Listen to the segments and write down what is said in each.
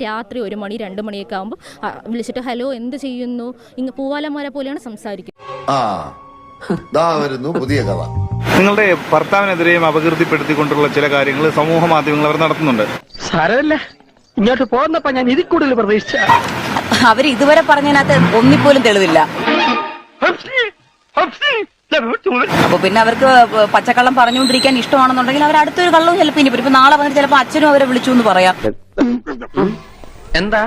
രാത്രി 1 മണി 2 മണിയൊക്കെ ആകുമ്പോൾ വിളിച്ചിട്ട് ഹലോ എന്ത് ചെയ്യുന്നു, ഇങ്ങ് പൂവാലന്മാരെ പോലെയാണ് സംസാരിക്കുന്നത്. പുതിയ കഥ. നിങ്ങളുടെ ഭർത്താവിനെതിരെയും അപകീർത്തിപ്പെടുത്തിക്കൊണ്ടുള്ള ചില കാര്യങ്ങൾ സമൂഹ മാധ്യമങ്ങൾ അവർ നടത്തുന്നുണ്ട്. സാരമില്ല, ഇങ്ങോട്ട് പോകുന്നപ്പോ ഞാൻ ഇതിൽ കൂടുതൽ പ്രതീക്ഷിച്ച. അവർ ഇതുവരെ പറഞ്ഞതിനകത്ത് ഒന്നിപ്പോലും തെളിവില്ല. അപ്പൊ പിന്നെ അവർക്ക് പച്ചക്കള്ളം പറഞ്ഞുകൊണ്ടിരിക്കാൻ ഇഷ്ടമാണെന്നുണ്ടെങ്കിൽ അവർ അടുത്തൊരു കള്ളവും ചിലപ്പോൾ ഇനി ഇപ്പൊ നാളെ വന്നിട്ട് ചിലപ്പോൾ അച്ഛനും അവരെ വിളിച്ചു എന്ന് പറയാം. എന്താ?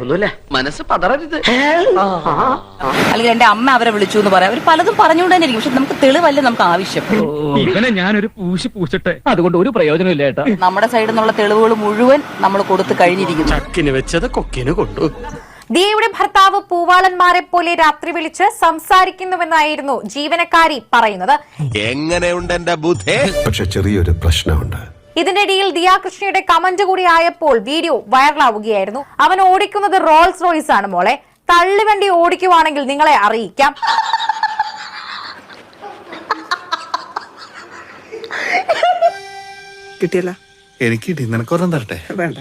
ഒന്നുമില്ല, മനസ്സ് പതറരുത്. അല്ലെങ്കിൽ എന്റെ അമ്മ അവരെ വിളിച്ചു എന്ന് പറയാം. അവർ പലതും പറഞ്ഞുകൊണ്ട് തന്നെ ഇരിക്കും. പക്ഷെ നമുക്ക് തെളിവല്ല നമുക്ക് ആവശ്യം. ഇവനെ ഞാനൊരു പൂശിട്ടെ, അതുകൊണ്ട് ഒരു പ്രയോജനമില്ല ഏട്ടാ. നമ്മുടെ സൈഡിൽ നിന്നുള്ള തെളിവുകൾ മുഴുവൻ നമ്മൾ കൊടുത്തു കഴിഞ്ഞിരിക്കുന്നു. ചക്കിന് വെച്ചത് കൊക്കിന് കൊണ്ടു. ദിയയുടെ ഭർത്താവ് പൂവാളന്മാരെ പോലെ രാത്രി വിളിച്ച് സംസാരിക്കുന്നുവെന്നായിരുന്നു ജീവനക്കാരി പറയുന്നത്. എങ്ങനെയുണ്ട് എന്റെ ബുദ്ധി? പക്ഷെ ചെറിയൊരു പ്രശ്നമുണ്ട്. ഇതിന്റെ ഇടയിൽ ദിയ കൃഷ്ണയുടെ കമന്റ് കൂടി ആയപ്പോൾ വീഡിയോ വൈറലാവുകയായിരുന്നു. അവൻ ഓടിക്കുന്നത് റോൾസ് റോയ്സ് ആണ് മോളെ, തള്ളിവണ്ടി ഓടിക്കുവാണെങ്കിൽ നിങ്ങളെ അറിയിക്കാം. കിട്ടിയല്ല, എനിക്ക് കിട്ടി, നിനക്കൊരെണ്ണം തരട്ടെ? വേണ്ട.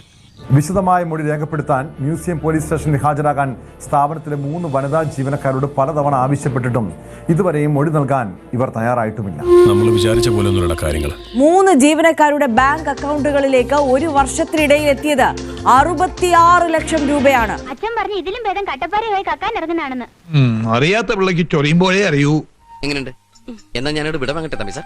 വിശദമായ മൊഴി രേഖപ്പെടുത്താൻ മ്യൂസിയം പോലീസ് സ്റ്റേഷനിൽ ഹാജരാകാൻ സ്ഥാപനത്തിലെ 3 വനിതാ ജീവനക്കാരോട് പലതവണ ആവശ്യപ്പെട്ടിട്ടും ഇതുവരെയും മൊഴി നൽകാൻ ഇവർ തയ്യാറായിട്ടുമില്ല. നമ്മൾ വിചാരിച്ച പോലെയൊന്നുമുള്ള കാര്യങ്ങൾ. 3 ജീവനക്കാരുടെ ബാങ്ക് അക്കൗണ്ടുകളിലേക്ക് ഒരു വർഷത്തിനിടയിൽ എത്തിയത് 66 ലക്ഷം രൂപയാണ്. അച്ഛൻ പറഞ്ഞു ഇതിലും ഭേദം കട്ടപ്പാറയായി കക്കാൻ ഇറങ്ങുന്നതാണെന്ന്. അറിയാത്ത പിള്ളക്ക് ചൊറിയുമ്പോഴേ അറിയൂ. എങ്ങനെയുണ്ട്? എന്നാ ഞാനോട് വിട വാങ്ങട്ടെ തമ്പി സാർ.